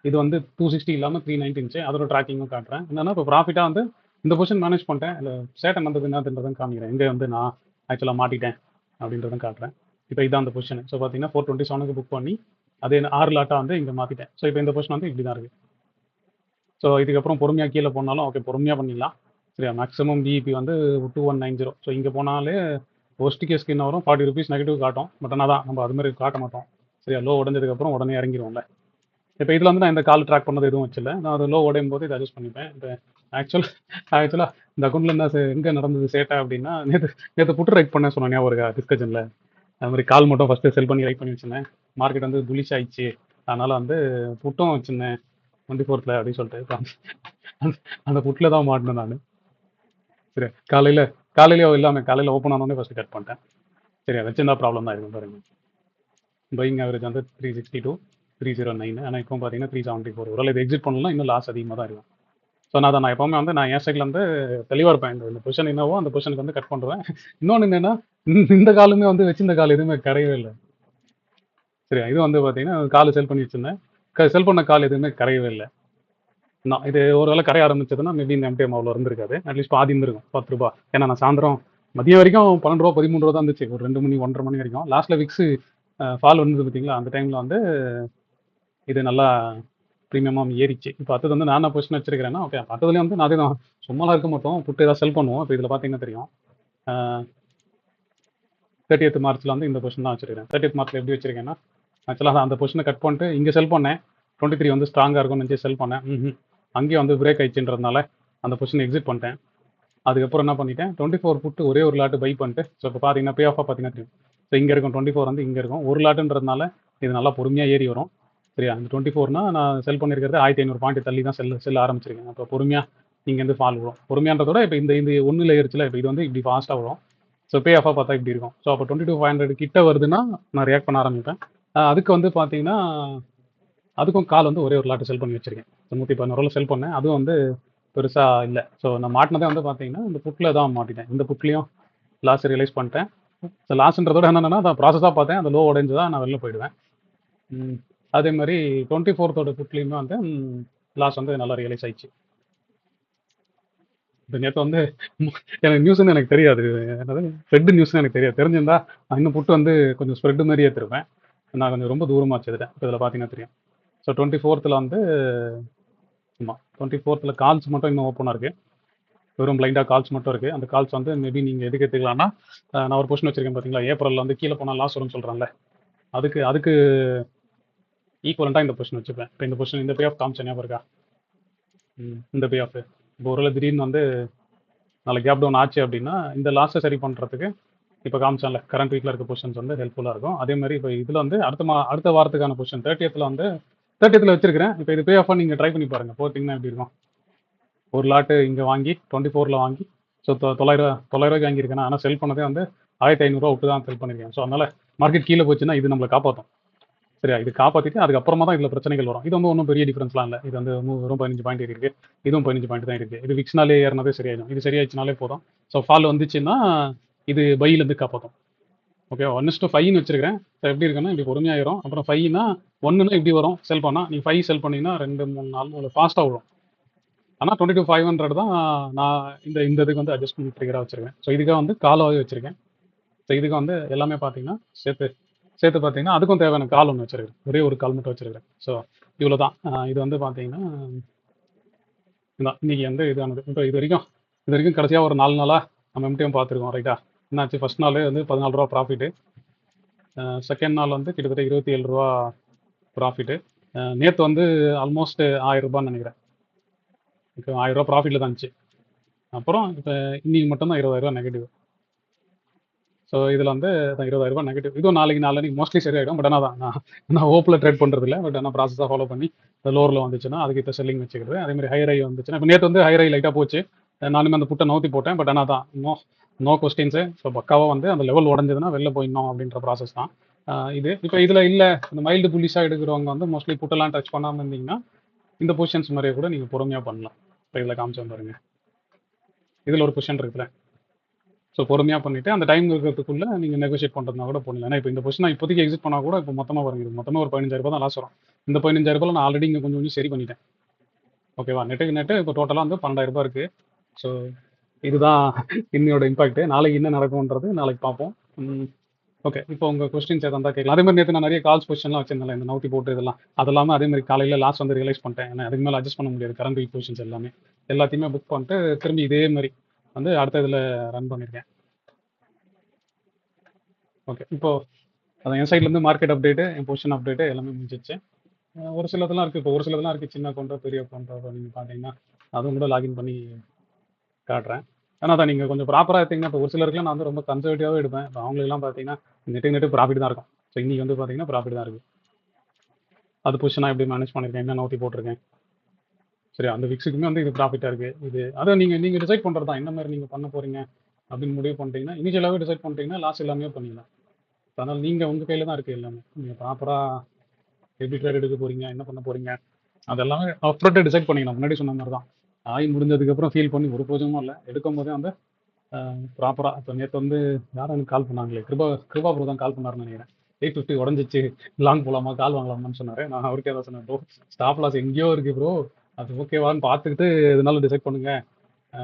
இது வந்து 260 இல்லாமல் 390 இருந்துச்சு. அதோட ட்ராக்கிங்கும் காட்டுறேன். என்னன்னா இப்போ ப்ராஃபிட்டாக வந்து இந்த பொசிஷன் மேனேஜ் பண்ணிட்டேன். இல்லை சேட்டன் வந்தது என்னதுன்றதும் காமிக்கிறேன். எங்கே வந்து நான் ஆக்சுவலாக மாட்டிட்டேன் அப்படின்றதும் காட்டுறேன். இப்போ இதான் அந்த பொசிஷன். ஸோ பார்த்தீங்கன்னா 427க்கு புக் பண்ணி அதே 6 லாட்டாக வந்து இங்கே மாற்றிட்டேன். ஸோ இப்போ இந்த பொசிஷன் வந்து இப்படி தான் இருக்குது. ஸோ இதுக்கப்புறம் பொறுமையாக கீழே போனாலும் ஓகே, பொறுமையாக பண்ணிடலாம். சரியா? மேக்ஸிமம் BEP வந்து 2190. ஸோ இங்கே போனாலே ஒஸ்ட் கேஸ்க்கு என்ன வரும், 40 rupees நெகட்டிவ் காட்டும். பட் ஆனால் தான் நம்ம அதுமாதிரி காட்ட மாட்டோம். சரியா? லோ உடஞ்சதுக்கப்புறம் உடனே இறங்கிடுவோம்ல. இப்போ இதில் வந்து நான் இந்த கால் ட்ராக் பண்ணது எதுவும் வச்சில்ல. நான் அது லோ உடையும் போது இதை அட்ஜஸ்ட் பண்ணிப்பேன். இப்போ ஆக்சுவலாக இந்த அக்கௌண்ட்டில் என்ன எங்கே நடந்தது சேட்டை அப்படின்னா, நேற்று புட்டு ரைட் பண்ண சொன்னேன் ஒரு டிஸ்கஷனில். அது மாதிரி கால் மட்டும் ஃபஸ்ட்டு செல் பண்ணி ரைட் பண்ணி வச்சுருந்தேன். மார்க்கெட் வந்து புலிஷ் ஆயிடுச்சு, அதனால் வந்து புட்டும் வச்சுருந்தேன் 24th அப்படின்னு சொல்லிட்டு. அந்த புட்டில் தான் மாட்டினேன் நான். சரி, காலையிலேயே இல்லாமல் காலையில் ஓப்பன் ஆனோடனே ஃபஸ்ட்டு கட் பண்ணிட்டேன். சரியா? வச்சிருந்தா ப்ராப்ளம் தான் இருக்கும் பாருங்க. பையிங் ஆவரேஜ் வந்து 362, 309. ஆனால் இப்போ பார்த்தீங்கன்னா 374. ஒருவேளை இது எக்ஸிட் பண்ணலாம் இன்னும் லாஸ் அதிகமாக தான் இருக்கும். ஸோ ஸோ நான் எப்பவுமே வந்து நான் என் சைடில் வந்து தெளிவாக இருப்பேன். இந்த பொசிஷன் என்னவோ அந்த பொசிஷனுக்கு வந்து கட் பண்ணுவேன். இன்னொன்று என்னன்னா, இந்த காலுமே வந்து வச்சிருந்த கால் எதுவுமே கரையவே இல்லை. சரியா, இது வந்து பார்த்தீங்கன்னா கால் செல் பண்ணி வச்சிருந்தேன். செல் பண்ண கால் எதுவுமே கரையவே இல்லை. நான் இது ஒரு வேளை கரைய ஆரம்பிச்சதுன்னா மேபி இந்த எம்டிஎம் அவ்வளோ இருந்திருக்காது. அட்லீஸ்ட் பாதி இருந்திருக்கும் ₹10. ஏன்னா நான் சாயந்தரம் மதியம் வரைக்கும் ₹12 13 தான் இருந்துச்சு. ஒரு 2 மணி 1:30 மணி வரைக்கும். லாஸ்ட்ல விக்ஸ் ஃபால் வந்தது பார்த்தீங்களா, அந்த டைம்ல வந்து இது நல்லா ப்ரீமியமா ஏறிச்சு. இப்போ அடுத்தது வந்து நான் என்ன பொசிஷன் வச்சிருக்கிறேன்னா, ஓகே அடுத்ததுலேயும் வந்து நான் தான் சும்மாலாம் இருக்க மாட்டோம். புட்டு ஏதாவது செல் பண்ணுவோம். இப்போ இதில் பார்த்தீங்கன்னா தெரியும். 30th மார்ச்ல வந்து இந்த பொசிஷன் தான் வச்சிருக்கேன். 30th மார்ச்ல எப்படி வச்சிருக்கேன்னா, ஆக்சுவலாக அந்த பொசிஷனை கட் பண்ணிட்டு இங்கே செல் பண்ணேன். 23 வந்து ஸ்ட்ராங்காக இருக்கும்னு நினச்சி செல் பண்ணேன். அங்கேயும் வந்து பிரேக் ஆயிடுச்சுன்றதுனால அந்த பொசிஷன் எக்ஸிட் பண்ணிட்டேன். அதுக்கப்புறம் என்ன பண்ணிட்டேன், 24 புட்டு ஒரே ஒரு லாட்டு பை பண்ணிட்டு, ஸோ இப்போ பார்த்தீங்கன்னா பே ஆஃபாக பார்த்தீங்கன்னா தெரியும். ஸோ இங்கே இருக்கும் 24 வந்து இங்கே இருக்கும். ஒரு லாட்டுன்றதுனால இது நல்லா பொறுமையாக ஏறி வரும். சரியா, அந்த 24னா நான் செல் பண்ணியிருக்கிறது 1500 பாயிண்ட் தள்ளி தான் செல்ல ஆரம்பிச்சிருக்கேன். அப்போ பொறுமையாக இங்கேருந்து ஃபால் விடும். பொறுமையான்றதோட இப்போ இந்த ஒன்றில் ஏறிச்சில் இப்போ இது வந்து இப்படி ஃபாஸ்ட்டாக வரும். ஸோ பே ஆஃபாக பார்த்தா இப்படி இருக்கும். ஸோ அப்போ 22,500 கிட்ட வருதுன்னா நான் ரியாக்ட் பண்ண ஆரம்பிப்பேன். அதுக்கு வந்து பார்த்தீங்கன்னா அதுக்கும் கால் வந்து ஒரே ஒரு லாட்டு செல் பண்ணி வச்சிருக்கேன். 111 செல் பண்ணேன். அதுவும் வந்து பெருசாக இல்லை. ஸோ நான் மாட்டினதே வந்து பார்த்தீங்கன்னா இந்த புட்டில் தான் மாட்டிட்டேன். இந்த புட்லேயும் லாஸ் ரியலைஸ் பண்ணிட்டேன். ஸோ லாஸ்ன்றதோட என்னென்னா நான் ப்ராசஸாக பார்த்தேன். அந்த லோ உடைஞ்சு தான் நான் வெளில போயிடுவேன். அதே மாதிரி 24th புட்லேயுமே வந்து லாஸ் வந்து நல்லா ரியலைஸ் ஆயிடுச்சு. இப்போ நேற்று வந்து எனக்கு நியூஸ்ன்னு எனக்கு தெரியாது. என்னது ஸ்ப்ரெட் நியூஸ்னு எனக்கு தெரியாது. தெரிஞ்சிருந்தா நான் இன்னும் புட்டு வந்து கொஞ்சம் ஸ்ப்ரெட் மாதிரி ஏற்றிருப்பேன். நான் கொஞ்சம் ரொம்ப தூரமாக வச்சுருக்கேன். இப்போ இதில் பார்த்தீங்கன்னா தெரியும். ஸோ 24th வந்து ஆமாம் 24th கால்ஸ் மட்டும் இன்னும் ஓப்பனாக இருக்குது. வெறும் பிளைண்டாக கால்ஸ் மட்டும் இருக்குது. அந்த கால்ஸ் வந்து மேபி நீங்கள் எதுக்கு எடுத்துக்கலாம்னா, நான் ஒரு பொசிஷன் வச்சிருக்கேன் பார்த்தீங்களா, ஏப்ரலில் வந்து கீழே போனால் லாஸ் வரும்னு சொல்கிறாங்களே, அதுக்கு ஈக்குவலண்ட்டாக இந்த பொசிஷன் வச்சுப்பேன். இப்போ இந்த பொசிஷன் இந்த பே ஆஃப் காமிச்ச ஞாபகம் இருக்கா, இந்த பே ஆஃப் இப்போ ஒரு திடீர்னு வந்து நாளைக்கு கேப் டவுன் ஆச்சு அப்படின்னா இந்த லாஸை சரி பண்ணுறதுக்கு இப்போ காமிச்சான்ல கரண்ட் வீக்கில் இருக்க பொசிஷன்ஸ் வந்து ஹெல்ப்ஃபுல்லாக இருக்கும். அதே மாதிரி இப்போ இதில் வந்து அடுத்த வாரத்துக்கான பொசிஷன் 30th வந்து 30th வச்சிருக்கிறேன். இப்போ இது பே ஆஃபாக நீங்கள் ட்ரை பண்ணி பாருங்கள். போட்டிங்கன்னா எப்படி இருக்கும். ஒரு லாட்டு இங்கே வாங்கி 24ல் வாங்கி, ஸோ 900 வாங்கியிருக்கேன். ஆனால் செல் பண்ணதே வந்து 1500 விட்டு தான் செல் பண்ணியிருக்கேன். ஸோ அதனால் மார்க்கெட் கீழே போச்சுன்னா இது நம்மளை காப்பாற்றும். சரியா, இது காப்பாற்றிட்டு அதுக்கப்புறமா தான் இதில் பிரச்சனைகள் வரும். இது வந்து ஒன்றும் பெரிய டிஃப்ரென்ஸ்லாம் இல்லை. இது வந்து வெறும் 15 பாயிண்ட் இருக்குது. இதுவும் 15 பாயிண்ட் தான் இருக்குது. இது விக்ஸ்னாலே ஏறினதே சரியாயிடும். இது சரியாயிடுச்சுனாலே போதும். ஸோ ஃபால் வந்துச்சுன்னா இது பையிலேருந்து காப்பாற்றும். ஓகே, 1:5ன்னு வச்சிருக்கிறேன். ஸோ எப்படி இருக்குன்னா இப்படி பொறுமையாயிரும். அப்புறம் 5னா 1னா இப்படி வரும் செல் பண்ணால். நீங்கள் 5 செல் பண்ணிங்கன்னா 2 3 4 ஃபாஸ்ட்டாக வரும். ஆனால் 22,500 தான் நான் இந்த இதுக்கு வந்து அட்ஜஸ்ட்மெண்ட் ட்ரிகராக வச்சிருக்கேன். ஸோ இதுக்காக வந்து காலாகவே வச்சிருக்கேன். ஸோ இதுக்கு வந்து எல்லாமே பார்த்தீங்கன்னா சேர்த்து பார்த்தீங்கன்னா அதுக்கும் தேவையான கால் ஒன்று வச்சிருக்கேன். ஒரே ஒரு கால் மட்டும் வச்சிருக்கிறேன். ஸோ இவ்வளோ தான். இது வந்து பார்த்தீங்கன்னா இன்னைக்கு வந்து இதானது. இப்போ இது வரைக்கும் கடைசியாக ஒரு 4 நாளாக நம்ம எம்டிஎம் பார்த்துருக்கோம். ரைட்டா, என்னாச்சு, ஃபர்ஸ்ட் நாள் வந்து ₹14 ப்ராஃபிட்டு, செகண்ட் நாள் வந்து கிட்டத்தட்ட ₹27 ப்ராஃபிட்டு, நேற்று வந்து ஆல்மோஸ்ட் ₹1000 நினைக்கிறேன். இப்போ ₹1000 ப்ராஃபிட்டில் தான் இருந்துச்சு. அப்புறம் இப்போ இன்னைக்கு மட்டும்தான் ₹20,000 நெகட்டிவ். ஸோ இதில் வந்து ₹20,000 நெகட்டிவ். இதுவும் நாளைக்கு மோஸ்ட்லி சரியாயிடும். பட் ஆனால் தான் நான் ஓப்பில் ட்ரேட் பண்ணுறது இல்லை. பட் ஆனால் ப்ராசஸாக ஃபாலோ பண்ணி லோவரில் வந்துச்சுன்னா அதுக்கு இப்போ செல்லிங் வச்சுக்கிறது. அதேமாதிரி ஹை ரை வந்துச்சுன்னா இப்போ நேற்று வந்து ஹை ரை லைட்டாக போச்சு. நானுமே அந்த புட்டை நோத்தி போட்டேன். பட் ஆனால் தான் நோ கொஸ்டின்ஸு. ஸோ பக்காவாக வந்து அந்த லெவல் உடஞ்சதுன்னா வெளில போயிடணும் அப்படின்ற ப்ராசஸ் தான் இது. இப்போ இதில் இல்லை, இந்த மைல்டு புல்லிஷாக எடுக்கிறவங்க வந்து மோஸ்ட்லி புட்டெல்லாம் டச் பண்ணாமல் இருந்தீங்கன்னா இந்த பொசிஷன்ஸ் மாதிரியே கூட நீங்கள் பொறுமையாக பண்ணலாம். இப்போ இதில் காமிச்சேன் பாருங்க, இதில் ஒரு பொசிஷன் இருக்குல்ல. ஸோ பொறுமையாக பண்ணிவிட்டு அந்த டைம் இருக்கிறதுக்குள்ளே நீங்கள் நெகோஷியேட் பண்ணுறதுனா கூட பண்ணலாம். ஏன்னா இப்போ இந்த பொசிஷன் இப்போதைக்கு எக்ஸிட் பண்ணால் கூட இப்போ மொத்தமாக வருங்க, மொத்தமாக ஒரு ₹15,000 தான் லாஸ் வரும். இந்த ₹15,000 நான் ஆல்ரெடி இங்கே கொஞ்சம் சரி பண்ணிட்டேன். ஓகேவா, நெட்டு இப்போ டோட்டலாக வந்து ₹12,000 இருக்குது. ஸோ இதுதான் இன்னையோட இம்பாக்ட். நாளைக்கு என்ன நடக்கும்ன்றது நாளைக்கு பார்ப்போம். ஓகே, இப்போ உங்கள் கொஸ்டின்ஸ் எதாவது இருந்தால் கேட்கலாம். அதே மாதிரி நேற்று நான் நிறைய கால்ஸ் பொசிஷன்லாம் வச்சிருந்தேன், இந்த நவுத்தி போட்டு இதெல்லாம். அது இல்லாமல் அதே மாதிரி காலையில் லாஸ் வந்து ரியலைஸ் பண்ணிட்டேன். ஏன்னா அதுக்கு மேலே அட்ஜஸ்ட் பண்ண முடியாது. கரண்ட் வீக் பொசிஷன்ஸ் எல்லாத்தையுமே புக் பண்ணிட்டு திரும்பி இதே மாதிரி வந்து அடுத்த இதில் ரன் பண்ணியிருக்கேன். ஓகே, இப்போ அதான் என் சைட்லேருந்து மார்க்கெட் அப்டேட்டு, என் பொசிஷன் அப்டேட்டு எல்லாமே முடிஞ்சிச்சு. ஒரு சிலதெல்லாம் இருக்குது. இப்போ ஒரு சிலதெல்லாம் இருக்குது, சின்ன அக்கௌண்ட்டோ பெரிய அக்கௌண்ட்டோ. நீங்கள் பார்த்தீங்கன்னா அதுவும் கூட லாகின் பண்ணி காட்டுறேன். ஆனால் தான் நீங்கள் கொஞ்சம் ப்ராப்பராக எடுத்தீங்கன்னா, இப்போ ஒரு சிலருக்குலாம் நான் வந்து ரொம்ப கன்சர்வேட்டிவாகவே எடுப்பேன். இப்போ அவங்களுக்குலாம் பார்த்தீங்கன்னா நெட்டு ப்ராஃபிட் தான் இருக்கும். ஸோ இன்றைக்கி வந்து பார்த்தீங்கன்னா ப்ராஃபிட் தான் இருக்குது. அது பொசிஷனாக எப்படி மேனேஜ் பண்ணியிருக்கேன், என்ன நோட்டி போட்டிருக்கேன். சரி, அந்த விக்ஸுக்குமே வந்து இது ப்ராஃபிட்டாக இருக்குது. இது அதான் நீங்கள் டிசைட் பண்ணுறது தான், என்ன மாதிரி நீங்கள் பண்ண போகிறீங்க அப்படின்னு முடிவு பண்ணிட்டீங்கன்னா, இனிஷியலாகவே டிசைட் பண்ணிட்டீங்கன்னா லாஸ் எல்லாமே பண்ணிடலாம். அதனால் நீங்கள் உங்கள் கையில் தான் இருக்குது எல்லாமே. நீங்கள் ப்ராப்பராக எப்படி ட்ரேட் எடுக்க போகிறீங்க, என்ன பண்ண போகிறீங்க, அதெல்லாமே அப்ரூவ்டாக டிசைட் பண்ணிக்கலாம். முன்னாடி சொன்ன மாதிரி தான். ஆகி முடிஞ்சதுக்கப்புறம் ஃபீல் பண்ணி ஒரு பிரோஜனமும் இல்லை. எடுக்கும் போதே வந்து ப்ராப்பராக இப்போ நேற்று வந்து யாரும் எனக்கு கால் பண்ணாங்களே, கிருபா ப்ரோ தான் கால் பண்ணாருன்னு நினைக்கிறேன். 850 உடஞ்சிச்சு, லாங் போகலாமா, கால் வாங்கலாமான்னு சொன்னார். நான் அவருக்கே தான் சொன்னேன், ப்ரோ ஸ்டாப் லாஸ் எங்கேயோ இருக்குது ப்ரோ, அது ஓகேவான்னு பார்த்துக்கிட்டு இதனால டிசைட் பண்ணுங்க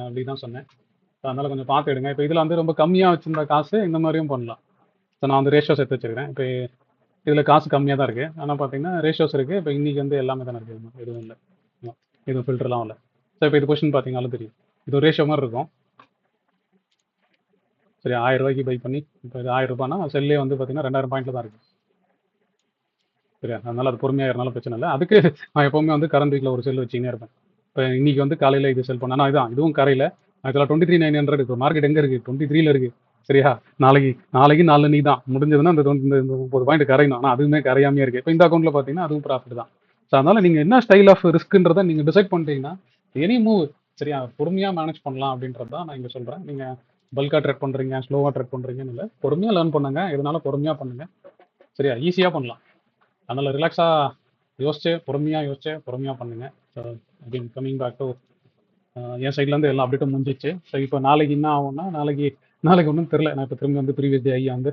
அப்படி தான் சொன்னேன். அதனால் கொஞ்சம் பார்த்து எடுங்க. இப்போ இதில் வந்து ரொம்ப கம்மியாக வச்சுருந்த காசு இந்த மாதிரியும் பண்ணலாம். ஸோ நான் வந்து ரேஷியோஸ் எடுத்து வச்சுருக்கேன். இப்போ இதில் காசு கம்மியாக தான் இருக்குது, ஆனால் பார்த்தீங்கன்னா ரேஷியோஸ் இருக்குது. இப்போ இன்றைக்கி வந்து எல்லாமே தானே இருக்குது, எதுவும் இல்லை, எதுவும் ஃபில்டர்லாம் இல்லை. ஸோ இப்போ இது கொஸ்டின் பார்த்தீங்கன்னாலும் தெரியும், இது ஒரு ரேஷியோ மாதிரி இருக்கும். சரி, 1000 ரூபாய்க்கு பை பண்ணி இப்போ இது 1000 ரூபாய்னா செல்லே வந்து பார்த்தீங்கன்னா 2000 பாயிண்ட்ல தான் இருக்குது. சரியா, அதனால் அது பொறுமையாக இருந்தாலும் பிரச்சனை இல்லை. அதுக்கு நான் எப்போவுமே வந்து கரண்ட் வீக்கில் ஒரு செல் வச்சுக்கினே இருப்பேன். இப்போ இன்றைக்கி வந்து காலையில் இது செல் பண்ணேன், ஆனால் இதுதான் இதுவும் கரையில். ஆக்சுவலாக 23,900 இருக்குது. மார்க்கெட் எங்கே இருக்குது, 23ல இருக்குது. சரியா, நாளைக்கு நாளன்னைக்கு தான் முடிஞ்சதுன்னா இந்த 30 பாயிண்ட் கரையணும். ஆனால் அதுவுமே கரையாமே இருக்குது. இப்போ இந்த அக்கௌண்ட்டில் பார்த்தீங்கன்னா அதுவும் ப்ராஃபிட் தான். ஸோ அதனால் நீங்கள் என்ன ஸ்டைல் ஆஃப் ரிஸ்க்குன்றதை நீங்கள் டிசைட் பண்ணிட்டீங்கன்னா எனி மூவ் சரியா பொறுமையாக மேனேஜ் பண்ணலாம் அப்படின்றது தான் நான் இங்கே சொல்கிறேன். நீங்கள் பல்காக ட்ரேட் பண்ணுறீங்க, ஸ்லோவாக ட்ரேட் பண்ணுறீங்கன்னு இல்லை, பொறுமையாக லேர்ன் பண்ணுங்க. எதனால பொறுமையாக பண்ணுங்கள். சரியா, ஈஸியாக பண்ணலாம். அதனால் ரிலாக்ஸாக பொறுமையாக பண்ணுங்க. So again coming back to என் சைட்லேருந்து எல்லாம் அப்டேட்டும் முடிஞ்சிச்சு. ஸோ இப்போ நாளைக்கு என்ன ஆகும்னா, நாளைக்கு ஒன்றும் தெரில. நான் இப்போ திரும்பி வந்து ப்ரீவியஸ் டே ஐயா வந்து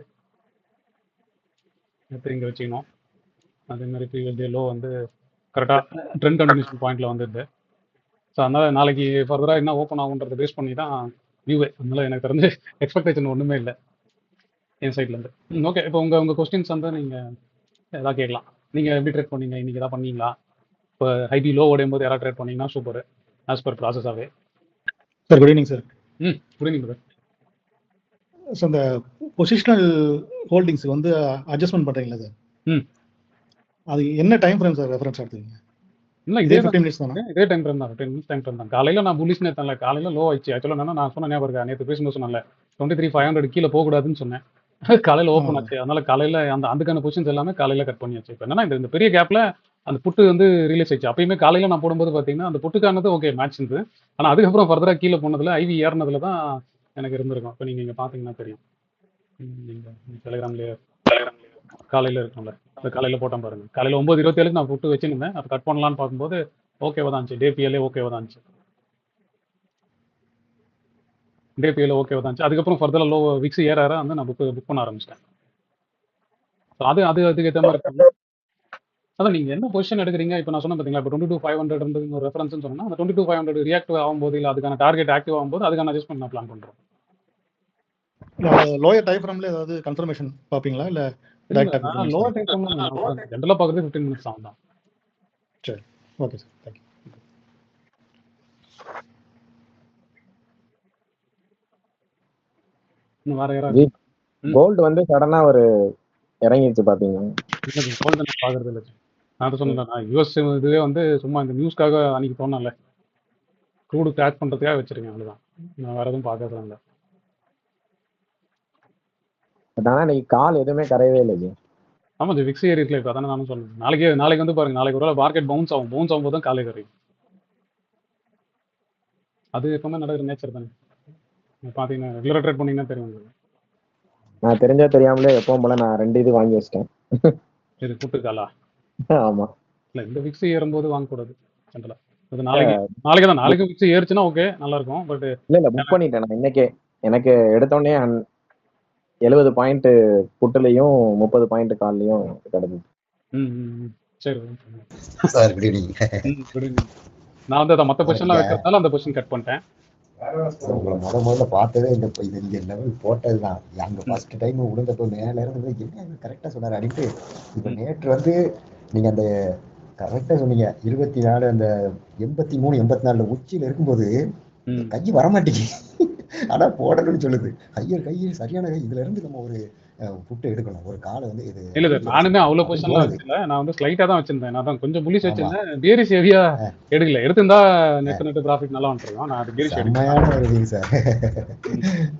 எப்படி இங்கே வச்சுக்கணும். அதே மாதிரி ப்ரீவியஸ் டே லோ வந்து கரெக்டாக ட்ரெண்ட் கண்டினியூஷன் பாயிண்டில் வந்துடுது. ஸோ அதனால் நாளைக்கு ஃபர்தராக என்ன ஓப்பன் ஆகுன்றதை பேஸ் பண்ணி தான் வியூவே. அதனால் எனக்கு தெரிஞ்சு எக்ஸ்பெக்டேஷன் ஒன்றுமே இல்லை என் சைட்லேருந்து. ஓகே, இப்போ உங்கள் கொஸ்டின்ஸ் வந்து நீங்கள் எதாவது கேட்கலாம். நீங்கள் எப்படி ட்ரேட் பண்ணீங்க, இன்றைக்கி எதாவது பண்ணீங்களா? இப்போ ஹைபி லோ உடையும் போது யாராவது ட்ரேட் பண்ணீங்கன்னா சூப்பர், ஆஸ் பர் ப்ராசஸாகவே. Sir good evening sir. Good evening sir. So இந்த பொசிஷனல் ஹோல்டிங்ஸ் வந்து அட்ஜஸ்ட்மெண்ட் பண்ணுறீங்களா சார்? அது என்ன டைம் ஃப்ரேம் சார் ரெஃபரன்ஸ் எடுத்துக்கீங்க? இல்லை, இதே 15 மினிட்ஸ் தானே? இதே டைம் ஃப்ரேம் தான், 10 மினிட்ஸ் டைம் ஃப்ரேம் தான். காலையில் நான் புலிஷ் நேற்று காலையில் லோ ஆயிடுச்சு. ஆக்சுவலாக என்னன்னா நான் சொன்ன ஞாபகம் இருக்கா, நேற்று பேசும்போது சொன்னேன்ல 23,500 கீழே போகக்கூடாதுன்னு சொன்னேன். காலையில் ஓப்பன் ஆச்சு. அதனால காலையில் அதுக்கான பொசிஷன்ஸ் எல்லாமே காலையில் கட் பண்ணியாச்சு. இப்போ என்னன்னா இந்த பெரிய கேப்பில் அந்த புட்டு வந்து ரிலீஸ் ஆயிடுச்சு. அப்பயுமே காலையில் நான் போடும்போது பார்த்தீங்கன்னா அந்த புட்டுக்கானது ஓகே மேட்ச் இருந்தது. ஆனால் அதுக்கப்புறம் ஃபர்தராக கீழே போனதில் ஐவி ஏறினதுல தான் எனக்கு இருந்திருக்கும். இப்போ நீங்கள் இங்கே பார்த்தீங்கன்னா தெரியும், நீங்கள் டெலிகிராம்லேயே காலையில் இருக்கும்ல, அந்த காலையில் போட்டேன் பாருங்க. காலையில் 9:27 நான் புட்டு வச்சுருந்தேன். அதை கட் பண்ணலான்னு பார்க்கும்போது ஓகேவா தான் இருந்துச்சு. டேபிஎல்லே ஓகேவா தான் இருந்துச்சு. டேபிஎல்ல ஓகேவா தான் இருந்துச்சு. அதுக்கப்புறம் ஃபர்தராக லோ விக்ஸ் ஏற வந்து நான் புக் பண்ண ஆரம்பிச்சிட்டேன். ஸோ அதுக்கு ஏற்ற மாதிரி இருக்கும். அதான் நீங்கள் என்ன பொசிஷன் எடுக்கிறீங்க. இப்போ நான் சொன்னேன் பார்த்தீங்களா, இப்போ 22,500 ஒரு ரெஃபரன்ஸ்னு சொன்னால் அந்த 22,500 ரியாக்டிவ் ஆகும்போது இல்லை அதுக்கான டார்கெட் ஆக்டிவ் ஆகும்போது அதுக்கான அட்ஜஸ்ட்மெண்ட் நான் பிளான் பண்ணுறோம். லோயர் டைம் ஃப்ரேம்ல ஏதாவது கன்ஃபர்மேஷன் பார்ப்பீங்களா இல்லை லோவர் டைம் ஃப்ரேம் ஜென்ரலாக பார்க்குறது 15 மினிட்ஸ் ஆகும் தான். சரி, ஓகே சார், தேங்க்யூ. இன்னும் வேற யாராவது கோல்டு வந்து சடனா ஒரு இறங்கிடுச்சு பாத்தீங்க? கோல்டு நான் பார்க்கறது இல்லை. நான் சொன்னேன் யூஎஸ் இதுவே வந்து சும்மா இந்த நியூஸ்க்காக அன்னைக்கு தோணல, க்ரூடு கிராக் பண்ணுறதுக்காக வச்சிருக்கேன், அவ்வளோதான். நான் வேற எதுவும் பார்க்கறது இல்லை. பட் ஆனால் இன்னைக்கு கால் எதுவுமே கரையவே இல்லை. ஆமாம், இது விக்ஸ் ஏறி இருக்கல. இப்போ அதானே நானும் சொன்னேன். நாளைக்கு வந்து பாருங்க, நாளைக்கு ஒரு மார்க்கெட் பவுன்ஸ் ஆகும்போது தான் காலை கரையும். அது எப்பவுமே நடக்கிற நேச்சர் தானே. பார்த்தீங்கன்னா ரெகுலராக ட்ரேட் பண்ணீங்கன்னா தெரியும். நான் தெரிஞ்சா தெரியாமலே எப்பவும் போல நான் 2 இது வாங்கி வச்சிட்டேன். இது புட்டுக்காலா? ஆமா, இல்லை, இந்த விக்ஸ் ஏறும்போது வாங்கக்கூடாது ஜென்ரலா. அது நாளைக்கு விக்ஸ் ஏறுச்சுன்னா ஓகே, நல்லா இருக்கும். பட் இல்ல புக் பண்ணிட்டேன் நான் இன்னைக்கே. எனக்கு எடுத்தோடனே 70 பாயிண்ட் புட்டுலையும் 30 பாயிண்ட் கால்லையும் கிடைக்குது. சரி சார், குட் ஈவினிங். நான் வந்து மற்ற பொசிஷன்லாம் வைக்கிறதுனால அந்த பொசிஷன் கட் பண்ணிட்டேன். உங்களை முதல்ல பார்த்ததே இந்த லெவல் போட்டதுதான். அங்க ஃபர்ஸ்ட் டைம் விழுந்தப்போ மேல இருந்து என்ன கரெக்டா சொன்னாரு அப்படின்ட்டு. இப்ப நேற்று வந்து நீங்க அந்த கரெக்டா சொன்னீங்க 24 அந்த 83 84 உச்சியில இருக்கும்போது கை வரமாட்டேங்குது. ஆனா போடணும்னு சொல்லுது. கையில் சரியான கை. இதுல இருந்து நம்ம ஒரு புட்டு எடுக்கணும், ஒரு காலை வந்து இது இல்ல நானுமே அவ்வளவு பொசிஷன்லாம் வச்சிருக்கல. நான் வந்து ஸ்லைட்டா தான் வச்சிருந்தேன். நான் தான் கொஞ்சம் புலிஸ் வச்சிருந்தேன். பேரிஸ் ஹெவியா எடுக்கல. எடுத்திருந்தா நெட் ப்ராஃபிட் நல்லா வந்துருக்கும். நான் அது பேரிஸ் செம்மையான ஒரு இது சார்.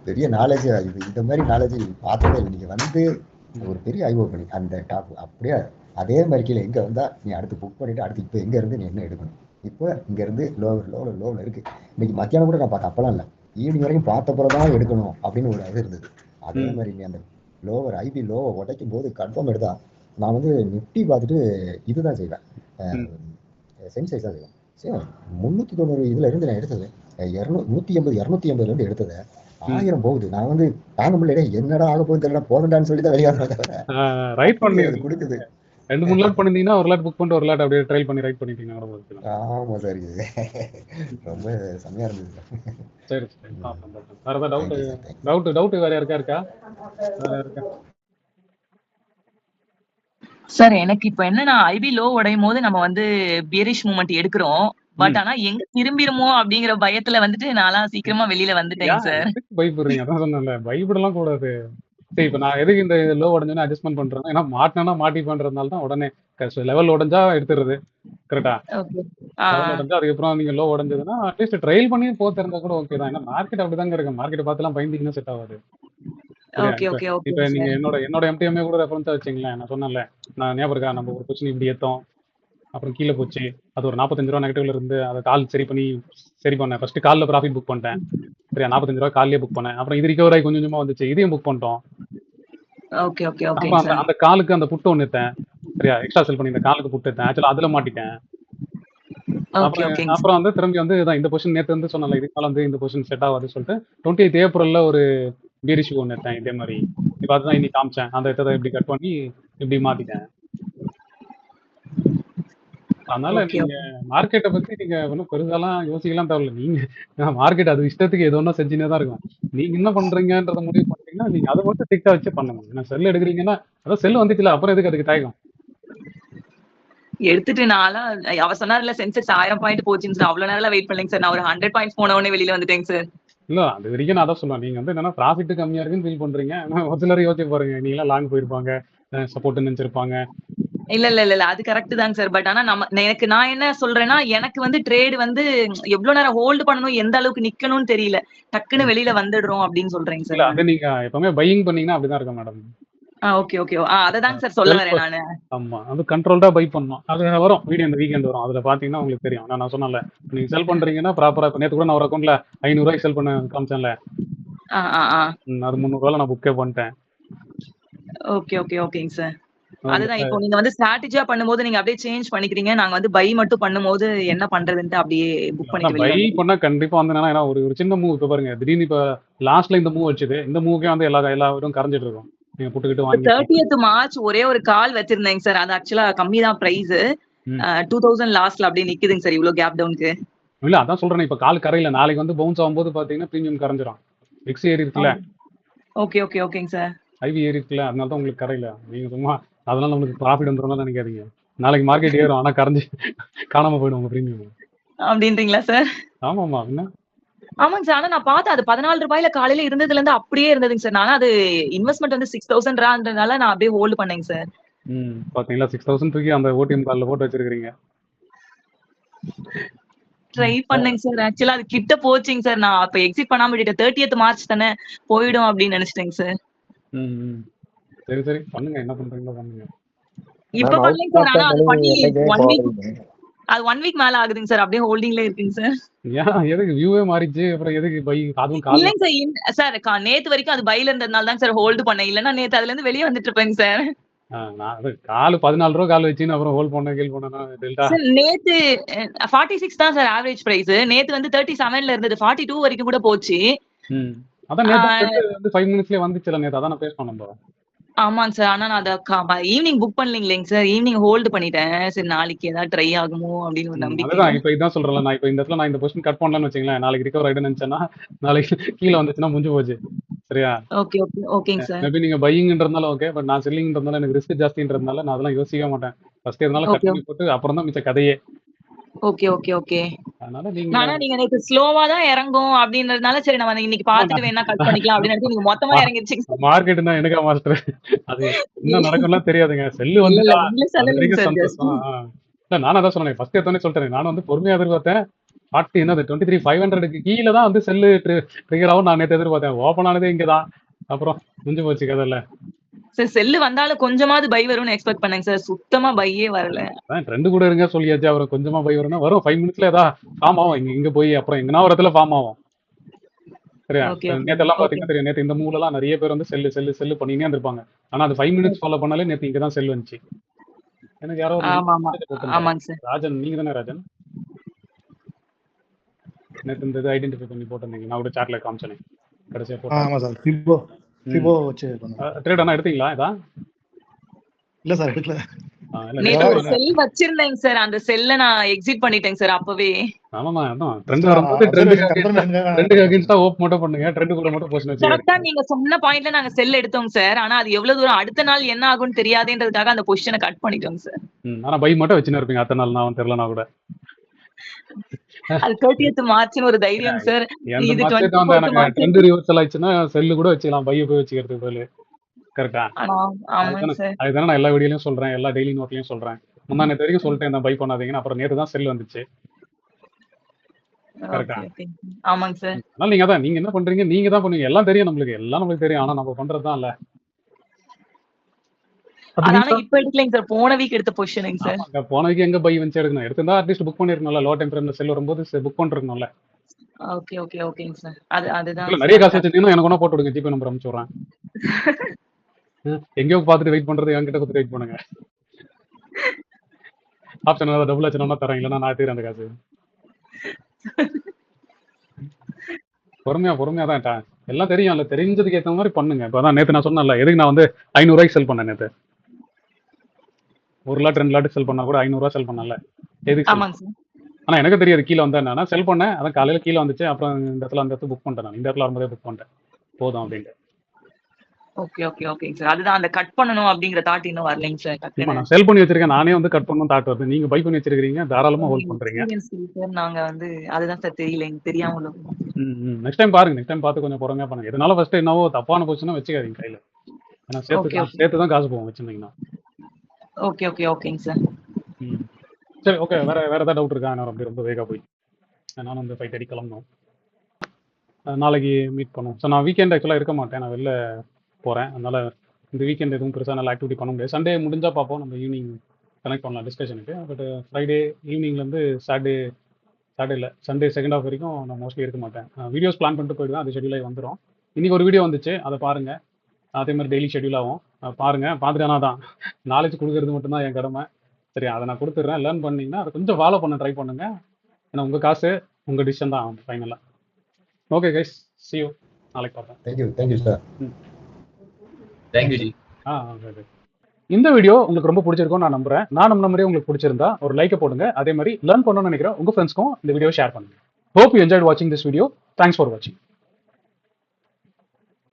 பெரிய நாலேஜ். இது இந்த மாதிரி நாலேஜ் பார்த்ததே இல்லை. நீங்க வந்து ஒரு பெரிய ஐஓ பண்ணி அந்த டாப் அப்படியே அதே மாதிரி கீழே எங்க வந்தா நீ அடுத்து புக் பண்ணிட்டு அடுத்து இப்போ எங்க இருந்து நீ என்ன எடுக்கணும். இப்போ இங்க இருந்து லோவில் இருக்கு. இன்னைக்கு மத்தியானம் கூட நான் பார்த்தேன். அப்பெல்லாம் இல்லை, ஈவினிங் வரைக்கும் பார்த்தப்பறம் தான் எடுக்கணும் அப்படின்னு ஒரு இது இருந்தது. அதே மாதிரி நீ அந்த லோவர் ஐபி லோவை உடைக்கும் போது கன்ஃபார்ம் எடுத்தா நான் வந்து நிஃப்டி பார்த்துட்டு இதுதான் செய்வேன், சென்சைஸ் தான் செய்வேன். சரி, 390 இதுல இருந்து நான் எடுத்தது 180 280 இருந்து எடுத்தது 1000 போகுது. நான் வந்து தாங்க முடியல, என்னடா ஆக போகுது தெரியல, போகண்டான்னு சொல்லி தான் வெளியே வந்தேன் தவிர ரைட் அப்படி பண்ணி அது கொடுக்குது. 2 3 லாட் பண்ணிருந்தீங்கன்னா ஒரு லாட் புக் பண்ணிட்டு ஒரு லாட் அப்படியே ட்ரைல் பண்ணி ரைட் பண்ணிட்டீங்க. ஆமா சார், இது ரொம்ப செம்மையா இருந்தது சார். சரி சரி பார்ப்போம் பார்ப்போம். வேற ஏதாவது தேங்க்யூ சார், தேங்க்யூ. டவுட் வேற இருக்கா வேற இருக்கா? சார் எனக்கு இப்ப என்னன்னா ஐபி லோ உடையும் போது நம்ம வந்து பியரிஷ் மூமெண்ட் எடுக்கிறோம். பட் ஆனா எங்க திரும்பிருமோ அப்படிங்கிற பயத்துல வந்துட்டு நான்லாம் சீக்கிரமா வெளியில வந்துட்டேங்க சார். எதுக்கு பயப்படுறீங்க? அதான் சொன்னேன்ல, பயப்படலாம் கூடாது. சரி, இப்ப நான் எதுக்கு இந்த லோ உடஞ்சோன்னு அட்ஜஸ்ட்மெண்ட் பண்றேன், ஏன்னா மாட்டினா மாட்டிப்பேன்றதுனால தான் உடனே லெவல் உடஞ்சா எடுத்துறது. கரெக்டா? ஓகே. லெவல் உடஞ்சா அதுக்கப்புறம் நீங்க லோ உடஞ்சதுன்னா அட்லீஸ்ட் ட்ரைல் பண்ணி தெரிஞ்சா கூட ஓகே தான். ஏன்னா மார்க்கெட் அப்படிதாங்க இருக்கு. மார்க்கெட் பார்த்துலாம் பயந்தீங்கன்னா செட் ஆகாது. சரியா? ஓகே இப்ப ஓகே ஓகே இப்ப நீங்க சார். என்னோட எம்டிஎம்ஏ கூட ரெஃபரன்ஸா வச்சீங்களேன். நான் சொன்னேன்ல, நான் ஞாபகம் இருக்கா, நம்ம ஒரு பொசிஷன் இப்படி ஏத்தோம், அப்புறம் கீழே போச்சு, அது ஒரு 45 ரூபா நெகட்டிவ்ல இருந்து அதை கால் சரி பண்ணேன். ஃபர்ஸ்ட் கால்ல ப்ராஃபிட் புக் பண்ணிட்டேன். சரியா? 45 ரூபா கால்லயே புக் பண்ணேன். அப்புறம் இது ரிகவர் ஆகி கொஞ்சம் கொஞ்சமா வந்துச்சு, இதையும் புக் பண்ணிட்டோம். ஓகே ஓகே ஓகே அப்புறம் அந்த சார். அந்த காலுக்கு அந்த புட்டு ஒன்று எடுத்தேன். சரியா? எக்ஸ்ட்ரா செல் பண்ணி இந்த காலுக்கு புட்டு எடுத்தேன். ஆக்சுவலா அதுல மாட்டிட்டேன். ஓகே அப்புறம் ஓகேங்க சார். அப்புறம் வந்து திரும்பி வந்து இதான் இந்த பொசிஷன் நேற்று வந்து சொன்னல, இதுக்கு மேல வந்து இந்த பொசிஷன் செட் ஆகாதுன்னு சொல்லிட்டு 28th ஏப்ரல்ல ஒரு பீரிஷ் ஒன்று எடுத்தேன் இதே மாதிரி. இப்போ அதுதான் இன்னைக்கு காமிச்சேன். அந்த இடத்த இப்படி கட் பண்ணி இப்படி மாத்திட்டேன். அதனால ஓகே நீங்க மார்க்கெட்டை பத்தி நீங்க ஒன்றும் பெருசாலாம் யோசிக்கலாம் தேவையில்ல. நீங்க மார்க்கெட் அது இஷ்டத்துக்கு எது ஒன்றும் செஞ்சுனே தான் இருக்கும். நீங்க என்ன பண்றீங்கன்றத முடிவு பண்றீங்கன்னா நீங்க அதை மட்டும் ஸ்ட்ரிக்டா வச்சு பண்ணுங்க. ஏன்னா செல் எடுக்கிறீங்கன்னா அதான் செல் வந்துச்சுல, அப்புறம் எதுக்கு அதுக்கு தயக்கம்? எடுத்துட்டு நான்லாம் அவ சொன்னார்ல சென்செக்ஸ் 1000 பாயிண்ட் போச்சுன்னு சார். அவ்வளவு நேரம் வெயிட் பண்ணலைங்க சார். நான் ஒரு 100 பாயிண்ட்ஸ் போன உடனே வெளியில வந்துட்டேங்க சார். இல்ல அது வரைக்கும் நான் அதான் சொல்லுவேன். நீங்க வந்து என்னன்னா ப்ராஃபிட் கம்மியா இருக்குன்னு ஃபீல் பண்றீங்க. ஆனா ஒரு சிலர் யோசிச்சு பாருங்க, நீங்களாம் லாங் போயிருப்பாங்க, சப்போர்ட் நினைச்சிருப்பாங்க. இல்ல இல்ல இல்ல இல்ல அது கரெக்ட் தாங்க சார். பட் ஆனா நான் என்ன சொல்றேன்னா, எனக்கு வந்து ட்ரேட் வந்து எவ்வளவு நேரம் ஹோல்டு பண்ணணும், எந்த அளவுக்கு நிக்கணும்னு தெரியல. டக்குன்னு வெளியில வந்துடுறோம் அப்படின்னு சொல்றேங்க இல்ல சார். அது நீங்க எப்பவுமே பையிங் பண்ணீங்கன்னா அப்படிதான் இருக்கும் மேடம். Okay okay. அததாங்க சார் சொல்ல வரேன் நானு. ஆமா, அது கண்ட்ரோல்டா பை பண்ணணும். அது வரும் வீடியோ, இந்த வீக்கெண்ட் வரும், அதுல பாத்தீங்கன்னா உங்களுக்கு தெரியும். நான் சொன்னேன்ல, நீங்க செல் பண்றீங்கன்னா ப்ராப்பரா. இப்ப நேத்து கூட நான் ஒரு அக்கௌண்ட்ல 500 ரூபாய்க்கு செல் பண்ண காமிச்சேன்ல, அது 300 ரூபாய்ல நான் புக்கே பண்ணிட்டேன். ஓகே ஓகே ஓகேங்க சார். அதுதான் இப்போ நீங்க வந்து ஸ்ட்ராட்டஜியா பண்ணும்போது நீங்க அப்படியே சேஞ்ச் பண்ணிக்கிறீங்க. நாங்க வந்து பை மட்டும் பண்ணும்போது என்ன பண்றதுன்ட்டு அப்படியே புக் பண்ணிட்டு பை வெளிய பண்ணா கண்டிப்பா வந்து என்னன்னா, ஏன்னா ஒரு சின்ன மூவ் இப்ப பாருங்க, திடீர்னு இப்ப லாஸ்ட்ல இந்த மூவ் வச்சுது, இந்த மூவுக்கே வந்து எல்லா இதுவும் கரைஞ்சிட்டு இருக்கும். நீங்க புட்டுக்கிட்டு வாங்கி 30th மார்ச் ஒரே ஒரு கால் வச்சிருந்தேங்க சார். அது ஆக்சுவலா கம்மி தான் பிரைஸ். 2000 லாஸ்ட்ல அப்படியே நிக்குதுங்க சார் இவ்வளவு கேப் டவுனுக்கு. இல்ல அதான் சொல்றேன், இப்ப கால் கரையில நாளைக்கு வந்து பவுன்ஸ் ஆகும்போது பாத்தீங்கன்னா பிரீமியம் கரைஞ்சிரும். எக்ஸ் ஏறி இருக்குல்ல, ஓகே ஓகே ஓகேங்க சார். ஐவி ஏறி இருக்குல்ல, அதனால தான் உங்களுக்கு கரையில. நீங்க சும்மா அதனால உங்களுக்கு ப்ராஃபிட் வந்துடும் நினைக்காதீங்க. நாளைக்கு மார்க்கெட் ஏறும், ஆனா கரைஞ்சி காணாம போயிடும் உங்க பிரீமியம். அப்படின்றீங்களா சார்? ஆமாமா, என்ன ஆமாங்க சார். ஆனா நான் பார்த்தேன் அது 14 ரூபாயில காலையில இருந்ததுல இருந்து அப்படியே இருந்ததுங்க சார். நானும் அது இன்வெஸ்ட்மெண்ட் வந்து 6000 நான் அப்படியே ஹோல்டு பண்ணேங்க சார். பாத்தீங்களா, 6000 தூக்கி அந்த ஓடிஎம் கால்ல போட்டு வச்சிருக்கீங்க. ட்ரை பண்ணேங்க சார். ஆக்சுவலா அது கிட்ட போச்சுங்க சார். நான் அப்ப எக்ஸிட் பண்ணாம விட்டுட்டேன். 30th மார்ச் தானே போயிடும் அப்படின்னு நினைச்சிட்டேங்க சார். சரி சரி பண்ணுங்க, என்ன பண்றீங்களோ பண்ணுங்க. இப்ப மேம் பண்ணலைங்க சார். ஆனா அது பண்ணி என்னைக்குமே 1 வீக் போகாதீங்க. அது 1 வீக் மேல ஆகுதுங்க சார். அப்படியே ஹோல்டிங்ல இருக்குங்க சார். ஏன் எதுக்கு வியூவே மாறிச்சு, அப்புறம் எதுக்கு பை? அதுவும் கால் இல்லைங்க சார். சார் நேத்து வரைக்கும் அது பைல இருந்ததுனால தான் சார் ஹோல்டு பண்ணேன். இல்லன்னா நேத்து அதுல இருந்து வெளிய வந்துட்டு இருப்பேங்க சார். நான் அது கால் 14 ரூபா கால் வச்சுன்னு அப்புறம் ஹோல்ட் பண்ண கீழ் பண்ணனா டெல்டா. சார் நேத்து 46 தான் சார் ஆவரேஜ் பிரைஸ். நேத்து வந்து 37ல இருந்தது. 42 வரைக்கும் கூட போச்சு. அதான் நேத்து வந்து 5 மினிட்ஸ்லயே வந்துச்சுல நேத்து, அதான் பேசணும் நம்ம. ஆமாங்க சார். ஆனா நான் அத ஈவினிங் புக் பண்ணலீங்களேங்க சார். ஈவினிங் ஹோல்டு பண்ணிட்டேன். சரி நாளைக்கு ஏதாவது ட்ரை ஆகுமோ அப்படின்னு ஒரு நம்பிக்கை. அதுதான் இப்ப இதான் சொல்றேன்ல, நான் இப்ப இந்த இடத்துல நான் இந்த பொசிஷன் கட் பண்ணலாம்னு வச்சுங்களேன், நாளைக்கு ரிகவர் ஆயிடுன்னு நினைச்சேன்னா நாளைக்கு கீழே வந்துச்சுன்னா முடிஞ்சு போச்சு. சரியா? ஓகே ஓகே ஓகேங்க சார். மேபி நீங்க பையிங்ன்றதுனால ஓகே, பட் நான் செல்லிங்ன்றதுனால எனக்கு ரிஸ்க் ஜாஸ்தின்றதுனால நான் அதெல்லாம் யோசிக்கவே மாட்டேன். ஃபர்ஸ்ட் இருந்தாலும் கட் பண்ணி போட்டு அப்புறம் தான் மிச்ச கதையே. Okay okay okay. அதனால ஆனா நீங்க நேத்து ஸ்லோவா தான் இறங்கும் அப்படின்றதுனால சரி நம்ம இன்னைக்கு பாத்துட்டு வேணா கட் பண்ணிக்கலாம் அப்படின்னு நினைச்சு நீங்க மொத்தமா இறங்கிருச்சீங்க. மார்க்கெட்னா எனக்கா மாஸ்டர், அது என்ன நடக்கும்லாம் தெரியாதுங்க. செல்லு வந்து சந்தோஷம். இல்ல நானும் அதான் சொன்னேன், ஃபர்ஸ்ட் எடுத்தோடனே சொல்லிட்டேன். நானும் வந்து பொறுமையா எதிர்பார்த்தேன். 40 என்னது 23,500க்கு கீழே தான் வந்து செல்லு ட்ரிகர் ஆகும் நான் நேற்று எதிர்பார்த்தேன். ஓப்பன் ஆனதே இங்கதான், அப்புறம் முடிஞ்சு போச்சு கதையில. சார் செல்லு வந்தாலும் கொஞ்சமாவது பை வரும்னு எக்ஸ்பெக்ட் பண்ணேங்க சார். சுத்தமா பையே வரல. ட்ரெண்ட் கூட இருங்க சொல்லியாச்சு, அப்புறம் கொஞ்சமா பை வரும்னா வரும். 5 மினிட்ஸ்ல ஏதா ஃபார்ம் ஆகும், இங்க போய் அப்புறம் எங்கன்னா ஒரு இடத்துல ஃபார்ம் ஆகும். சரியா? நேத்து எல்லாம் பாத்தீங்கன்னா தெரியும், நேத்து இந்த மூவ்ல எல்லாம் நிறைய பேர் வந்து செல்லு பண்ணினே இருந்திருப்பாங்க. ஆனா அது 5 மினிட்ஸ் ஃபாலோ பண்ணாலே நேத்து இங்கதான் செல் வந்துச்சு. எனக்கு யாரோ ஆமாங்க சார். ராஜன், நீங்க தானே ராஜன்? நேற்று இந்த இது ஐடென்டிஃபை பண்ணி போட்டிருந்தீங்க, நான் கூட சாட்ல காமிச்சேனே கடைசியாக போட்டேன். ஆமா சார், ஃபிபோ வச்சு பண்ணுங்க. ட்ரேட் ஆனால் எடுத்தீங்களா இதான்? இல்ல சார், எடுக்கல. இல்லை நேத்து ஒரு இல்லை, செல் வச்சிருந்தேங்க சார், அந்த செல்ல நான் எக்ஸிட் பண்ணிட்டேங்க சார் அப்பவே. ஆமாம்மா அதான் ட்ரெண்ட் வரும்போது ட்ரெண்டுக்கு அகேன்ஸ்டா ஓப் மட்டும் பண்ணுங்க, ட்ரெண்டு கூட மட்டும் போஸ்ட் வச்சுக்காதீங்க. கரெக்டா நீங்க சொன்ன பாயிண்ட்ல நாங்க செல் எடுத்தோம் சார். ஆனா அது எவ்வளவு தூரம் அடுத்த நாள் என்ன ஆகும்னு தெரியாதுன்றதுக்காக அந்த பொசிஷனை கட் பண்ணிட்டோம் சார். ஆனா பை மட்டும் வச்சுன்னு இருப்பீங்க அத்தனை நாள், நான் தெரியலனா கூட. அது 30th மார்ச்னு ஒரு தைரியம் சார். எந்த இது மார்க்கெட் 24th வந்து எனக்கு மார்ச். ட்ரெண்ட் ரிவர்சல் ஆயிடுச்சுன்னா செல்லு கூட வச்சுக்கலாம், பையை போய் வச்சுக்கிறதுக்கு பதில். கரெக்டா? ஆமாங்க சார். அதுதானே நான் எல்லா வீடியோலயும் சொல்றேன், எல்லா டெய்லி நோட்லயும் சொல்றேன். முந்தா நேற்று வரைக்கும் சொல்லிட்டேன் இந்த பை பண்ணாதீங்கன்னு, அப்புறம் நேற்று தான் செல் வந்துச்சு. கரெக்டா? ஆமாங்க சார். அதனால நீங்க தான், நீங்க என்ன பண்றீங்க, நீங்க தான் பண்ணுவீங்க, எல்லாம் தெரியும் நம்மளுக்கு, எல்லாம் நம்மளுக்கு தெரியும். ஆனா நம்ம பண்றதுதான் இல்ல. அதனால இப்ப எடுக்கலைங்க சார், போன வீக் எடுத்த பொசிஷனுங்க சார். ஆமாங்க, போன வீக் எங்க பை வந்து எடுக்கணும், எடுத்திருந்தா அட்லீஸ்ட் புக் பண்ணிருக்கணும்ல, லோ டைம் ஃப்ரேம்ல செல் வரும்போது புக் பண்ணிருக்கணும்ல. ஓகே ஓகே ஓகேங்க சார். அதுதான் இல்ல, நிறைய காசு வச்சிருந்தீங்கன்னா எனக்கு ஒண்ணா போட்டு விடுங்க, ஜிபே நம்பர் அனுப்பிச்சு விடுறேன். எங்கேயோ பார்த்துட்டு வெயிட் பண்றது என்கிட்ட கொடுத்து வெயிட் பண்ணுங்க. ஆப்ஷன் ஏதாவது டபுள் ஆச்சுன்னா தரேன், இல்லைன்னா நான் எடுத்துக்கிறேன் அந்த காசு. பொறுமையா தான் எல்லாம் தெரியும்ல, தெரிஞ்சதுக்கு ஏற்ற மாதிரி பண்ணுங்க. இப்போ அதான் நேற்று நான் சொன்னேன்ல, எதுக்கு நான் வந்து 500 ரூபாய்க்கு செல் பண்ணேன் நேற்று. 1 லாட் 2 லாட் செல் பண்ணா கூட 500 ரூபாய் செல் பண்ணல. எதுக்கு? ஆமாங்க சார். ஆனா எனக்கு தெரியாது கீழே வந்தா என்னன்னா, செல் பண்ணேன், அதான் காலையில கீழே வந்துச்சு. அப்புறம் இந்த இடத்துல அந்த இடத்துல புக் பண்ணிட்டேன், நான் இந்த இடத்துல வரும்போதே புக் பண்ணிட்டேன், போதும் அப்படின்ட்டு. ஓகே ஓகே ஓகேங்க சார். அதுதான் அந்த கட் பண்ணணும் அப்படிங்கிற தாட் இன்னும் வரலைங்க சார். ஆமா, நான் செல் பண்ணி வச்சிருக்கேன், நானே வந்து கட் பண்ணணும் தாட் வருது. நீங்க பை பண்ணி வச்சிருக்கீங்க, தாராளமா ஹோல்ட் பண்றீங்க. சார் நாங்க வந்து அதுதான் சார் தெரியல, தெரியாம. நெக்ஸ்ட் டைம் பாருங்க, நெக்ஸ்ட் டைம் பார்த்து கொஞ்சம் பொறுமையா பண்ணுங்க. இதனால ஃபர்ஸ்ட் என்னவோ தப்பான பொசிஷனா வச்சுக்காதீங்க கையில, ஏன்னா சேர்த்து தான் காசு போகும் வச்சிருந்தீங்கன்னா. ஓகே ஓகே ஓகேங்க சார். சரி, ஓகே. வேற ஏதாவது டவுட் இருக்கா? நான் ரொம்ப வேகா போய் நானும் வந்து 5:30 கிளம்பணும், நாளைக்கு மீட் பண்ணுவோம். ஸோ நான் வீக்கெண்ட் ஆக்சுவலாக இருக்க மாட்டேன், நான் வெளில போகிறேன். அதனால இந்த வீக்கெண்ட் எதுவும் பெருசாக நல்ல ஆக்டிவிட்டி பண்ண முடியாது. சண்டே முடிஞ்சால் பார்ப்போம், நம்ம ஈவினிங் கனெக்ட் பண்ணலாம் டிஸ்கஷனுக்கு. பட் ஃப்ரைடே ஈவினிங்லேருந்து சாட்டர்டே இல்லை சண்டே செகண்ட் ஹாஃப் வரைக்கும் நான் மோஸ்ட்லி இருக்க மாட்டேன். வீடியோஸ் பிளான் பண்ணிட்டு போயிடுவேன், அது ஷெடியூலாகி வந்துடும். இன்றைக்கி ஒரு வீடியோ வந்துச்சு, அதை பாருங்கள். அதே மாதிரி டெய்லி ஷெடியூல் ஆகும், பாருங்கள். பார்த்துட்டானா தான் நாலேஜ் கொடுக்கறது மட்டும்தான் என் கடமை. சரி, அதை நான் கொடுத்துட்றேன். லேர்ன் பண்ணிங்கன்னா அதை கொஞ்சம் ஃபாலோ பண்ண ட்ரை பண்ணுங்க. ஏன்னா உங்கள் காசு உங்கள் டிசிஷன் தான் ஃபைனலாக. Okay guys, see you. நாளைக்கு பார்ப்பேன். Thank you sir. Thank you G. Okay. இந்த வீடியோ உங்களுக்கு ரொம்ப பிடிச்சிருக்கும்னு நான் நம்புறேன். நான் நம்ம மாதிரியே உங்களுக்கு பிடிச்சிருந்தா ஒரு லைக்கை போடுங்க. அதே மாதிரி லேர்ன் பண்ணணும்னு நினைக்கிறேன் உங்கள் ஃப்ரெண்ட்ஸ்க்கும் இந்த வீடியோ ஷேர் பண்ணுங்க. Hope you enjoyed watching this video. Thanks for watching.